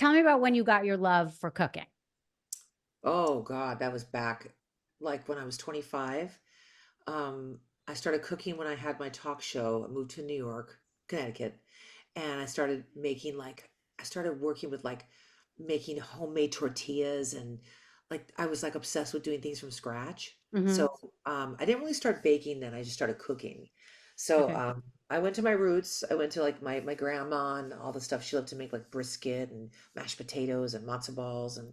tell me about when you got your love for cooking. Oh God, that was back like when I was 25. I started cooking when I had my talk show. I moved to New York, Connecticut, and I started working with like making homemade tortillas and like I was like obsessed with doing things from scratch. Hmm. So I didn't really start baking then. I just started cooking. So Okay. I went to my roots. I went to like my grandma and all the stuff she loved to make like brisket and mashed potatoes and matzo balls and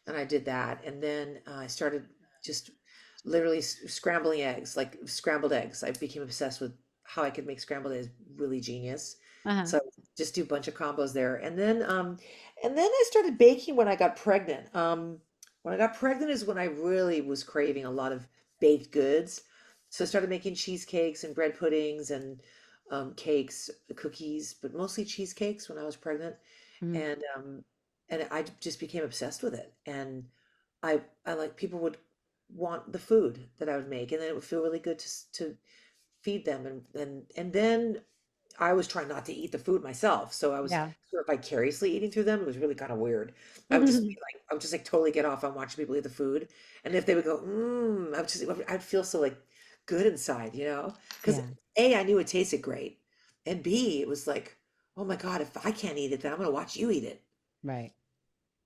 I did that. And then I started just literally scrambling eggs, like scrambled eggs. I became obsessed with how I could make scrambled eggs really genius. Uh-huh. So I just do a bunch of combos there. And then I started baking when I got pregnant. When I got pregnant is when I really was craving a lot of baked goods. So I started making cheesecakes and bread puddings and cakes, cookies, but mostly cheesecakes when I was pregnant. Mhm. And and I just became obsessed with it. And I like people would want the food that I would make, and then it would feel really good to feed them, and then I was trying not to eat the food myself, so I was Yeah. sort of vicariously eating through them. It was really kind of weird. I would just like totally get off on watching people eat the food, and if they would go, I'd feel so like good inside, because Yeah. A, I knew it tasted great, and B, it was like, oh my God, if I can't eat it, then I'm gonna watch you eat it, Right.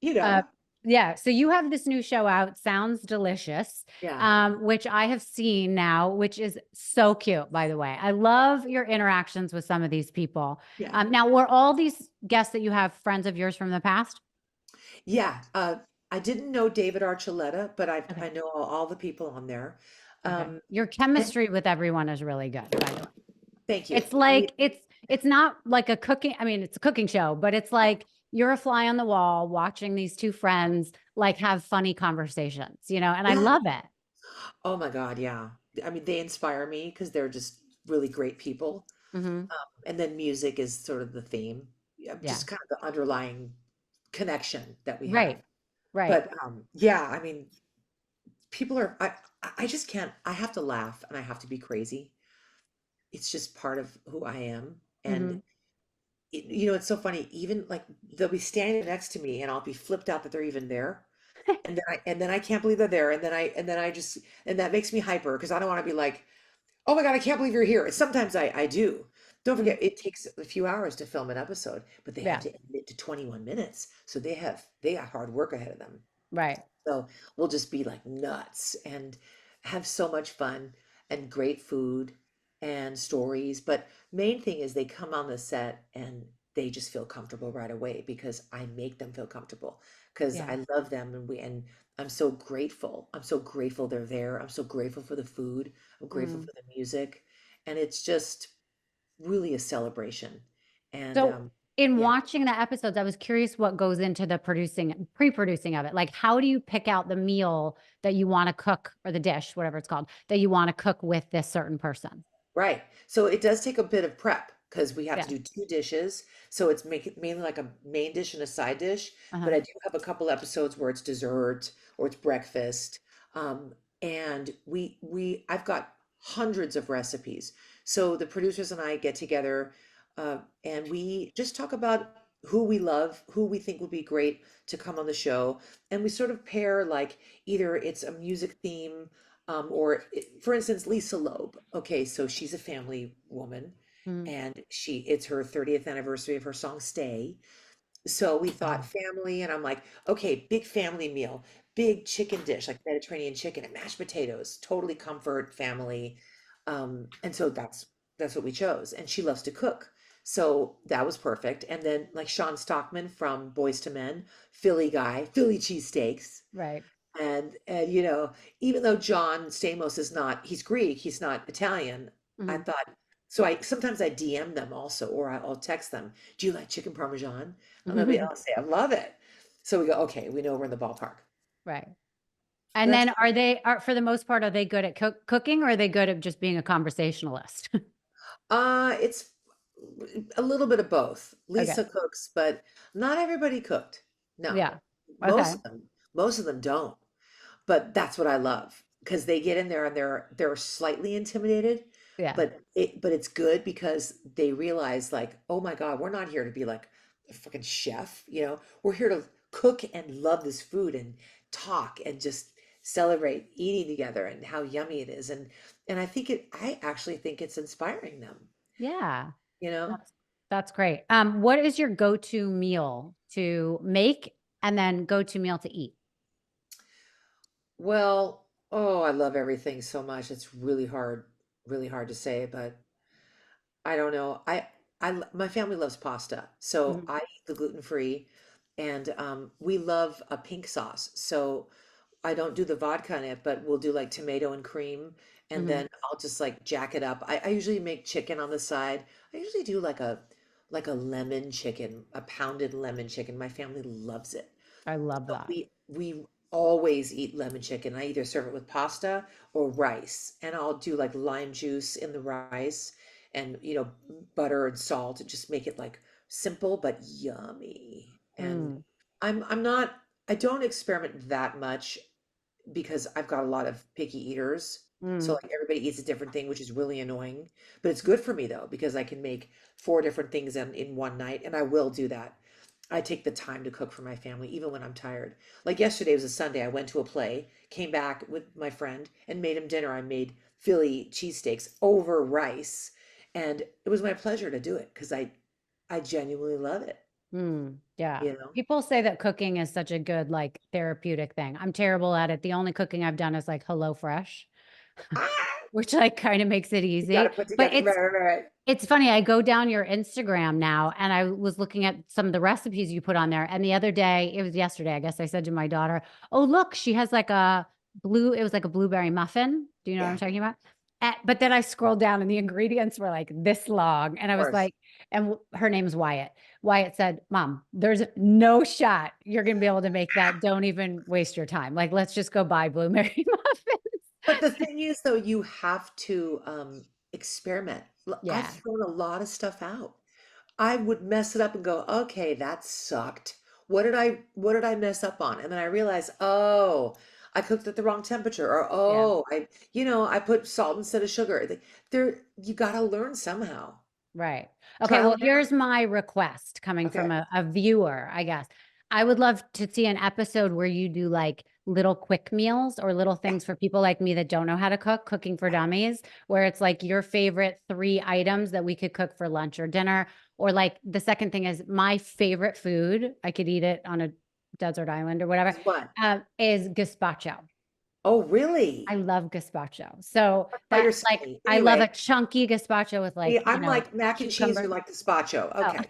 you Uh, know? yeah. So you have this new show out, Sounds Delicious, Yeah, which I have seen now, which is so cute, by the way. I love your interactions with some of these people. yeah. Now, were all these guests that you have friends of yours from the past? Yeah, I didn't know David Archuleta, but I Okay. know all the people on there. Okay. Um, Your and chemistry with everyone is really good, by the way. thank you. It's I mean, like it's not like a cooking, I mean, it's a cooking show, but it's like you're a fly on the wall watching these two friends like have funny conversations, and I yeah. love it. Oh my God, yeah. I mean, they inspire me because they're just really great people. Hmm. And then music is sort of the theme, yeah, Yeah. just kind of the underlying connection that we have. Right. Right. But yeah, I mean, people are. I just can't. I have to laugh and I have to be crazy. It's just part of who I am, and Hmm. it's so funny. Even like they'll be standing next to me, and I'll be flipped out that they're even there, and then I can't believe they're there, and then I just and that makes me hyper because I don't want to be like, oh my God, I can't believe you're here. And sometimes I do. Don't Hmm. forget, it takes a few hours to film an episode, but they have Yeah. to edit it to 21 minutes, so they got hard work ahead of them. Right. So we'll just be like nuts and have so much fun and great food and stories. But main thing is they come on the set and they just feel comfortable right away because I make them feel comfortable because Yeah. I love them and I'm so grateful. I'm so grateful they're there. I'm so grateful for the food. I'm grateful Mm. for the music. And it's just really a celebration. And So in yeah. watching the episodes, I was curious what goes into the pre-producing of it. Like, how do you pick out the meal that you want to cook or the dish, whatever it's called, that you want to cook with this certain person? Right. So it does take a bit of prep because we have to Yeah. do two dishes. So it's make it mainly like a main dish and a side dish. But Uh-huh. I do have a couple episodes where it's dessert or it's breakfast. And I've got hundreds of recipes. So the producers and I get together and we just talk about who we love, who we think would be great to come on the show. And we sort of pair like either it's a music theme for instance, Lisa Loeb. Okay, so she's a family woman, Mm. and it's her 30th anniversary of her song "Stay." So we thought Oh. family, and I'm like, okay, big family meal, big chicken dish like Mediterranean chicken and mashed potatoes, totally comfort family. And so that's what we chose. And she loves to cook. So that was perfect. And then like Sean Stockman from Boys to Men, Philly guy, Philly cheesesteaks. Right. And even though John Stamos he's Greek, he's not Italian. I Mhm. thought so. I sometimes I DM them also, or I'll text them. Do you like chicken parmesan? And they'll say, I love it. So we go, okay, we know we're in the ballpark. Right. So And that's then are for the most part, are they good at cooking or are they good at just being a conversationalist? it's a little bit of both. Okay. Lisa cooks, but not everybody cooked. No, Yeah. most Okay. of them, most of them don't. But that's what I love because they get in there and they're slightly intimidated, Yeah. but it's good because they realize like, oh my God, we're not here to be like a fucking chef, you know. We're here to cook and love this food and talk and just celebrate eating together and how yummy it is. And I actually think it's inspiring them, Yeah. you know. That's great. What is your go-to meal to make and then go-to meal to eat? Well, oh, I love everything so much. It's really hard to say, but I don't know. My family loves pasta, so Mhm, I eat the gluten free, and we love a pink sauce. So I don't do the vodka in it, but we'll do like tomato and cream, and mhm. then I'll just like jack it up. I usually make chicken on the side. I usually do like a lemon chicken, a pounded lemon chicken. My family loves it. I love So that. we always eat lemon chicken. I either serve it with pasta or rice, and I'll do like lime juice in the rice and butter and salt and just make it like simple but yummy. And Mm, I'm not I don't experiment that much because I've got a lot of picky eaters. So mm. like everybody eats a different thing, which is really annoying. But it's good for me though, because I can make four different things in one night, and I will do that. I take the time to cook for my family, even when I'm tired. Like yesterday was a Sunday. I went to a play, came back with my friend, and made him dinner. I made Philly cheesesteaks over rice, and it was my pleasure to do it because I genuinely love it, Mm, yeah. you know? People say that cooking is such a good, like, therapeutic thing. I'm terrible at it. The only cooking I've done is like HelloFresh, Ah, which like kind of makes it you got to easy. put But together, right, right, right. it's funny. I go down your Instagram now and I was looking at some of the recipes you put on there. And the other day, it was yesterday, I guess I said to my daughter, "Oh, look, she has like it was like a blueberry muffin. Do you know what I'm Yeah, talking about?" But then I scrolled down and the ingredients were like this long. And of I was course. like, her name's Wyatt. Wyatt said, "Mom, there's no shot you're going to be able to make that. Don't even waste your time. Like, let's just go buy blueberry muffins." But the thing is, though, you have to experiment. I've Yeah. thrown a lot of stuff out. I would mess it up and go, okay, that sucked. What did I mess up on? And then I realize, oh, I cooked at the wrong temperature, or Yeah. oh, I put salt instead of sugar. There, you gotta learn somehow. Right. Okay. Trial Well, and error. here's my request coming Okay. from a viewer, I guess. I would love to see an episode where you do like little quick meals or little Yeah. things for people like me that don't know how to cook, cooking for dummies, where it's like your favorite three items that we could cook for lunch or dinner. Or like the second thing is my favorite food, I could eat it on a desert island or whatever, Is what? is gazpacho. Oh, really? I love gazpacho. So By that like yourself. I love Anyway, a chunky gazpacho with see, like, I'm like mac and cheese, cucumber. you're like gazpacho. Oh, Okay.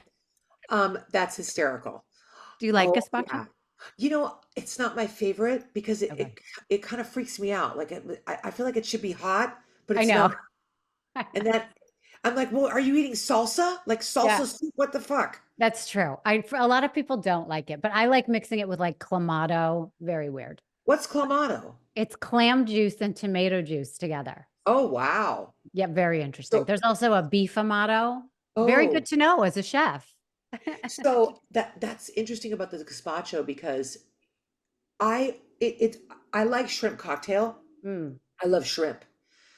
That's hysterical. do you like Oh, gazpacho? yeah. It's not my favorite because it Okay. it, it kind of freaks me out. Like I feel like it should be hot, but I it's know. not. And that I'm like, well, are you eating salsa? Like Yeah, salsa soup? What the fuck? that's true. For a lot of people don't like it, but I like mixing it with like clamato. Very weird. What's clamato? It's clam juice and tomato juice together. Oh, wow. Yeah, very interesting. So, There's also a beef amato. Very good oh, to know as a chef. so that's interesting about the gazpacho because I like shrimp cocktail. Mm, I love shrimp.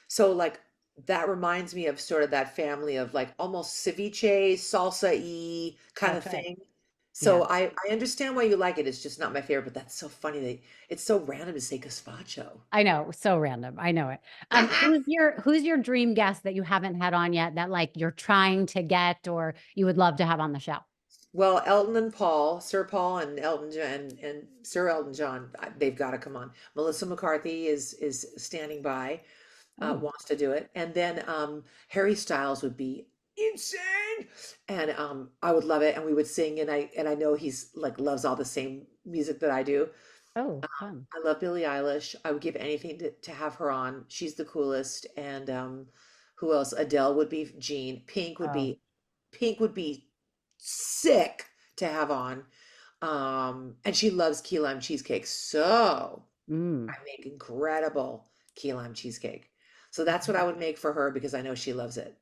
So like that reminds me of sort of that family of like almost ceviche, salsa-y kind of that's right. thing. Yeah, So I understand why you like it. It's just not my favorite, but that's so funny that it's so random to say gazpacho. I know. So random. I know it. Who's your dream guest that you haven't had on yet that like you're trying to get or you would love to have on the show? Well, Elton and Paul, Sir Paul and Elton John and Sir Elton John, they've got to come on. Melissa McCarthy is standing by, Oh, wants to do it, and then Harry Styles would be insane, and I would love it, and we would sing, and I know he's like loves all the same music that I do. oh, fun. I love Billie Eilish. I would give anything to have her on. She's the coolest, and who else? Adele would be Jean. Oh, Pink would be sick to have on. And she loves key lime cheesecake. So I mm. make incredible key lime cheesecake. So that's what I would make for her because I know she loves it.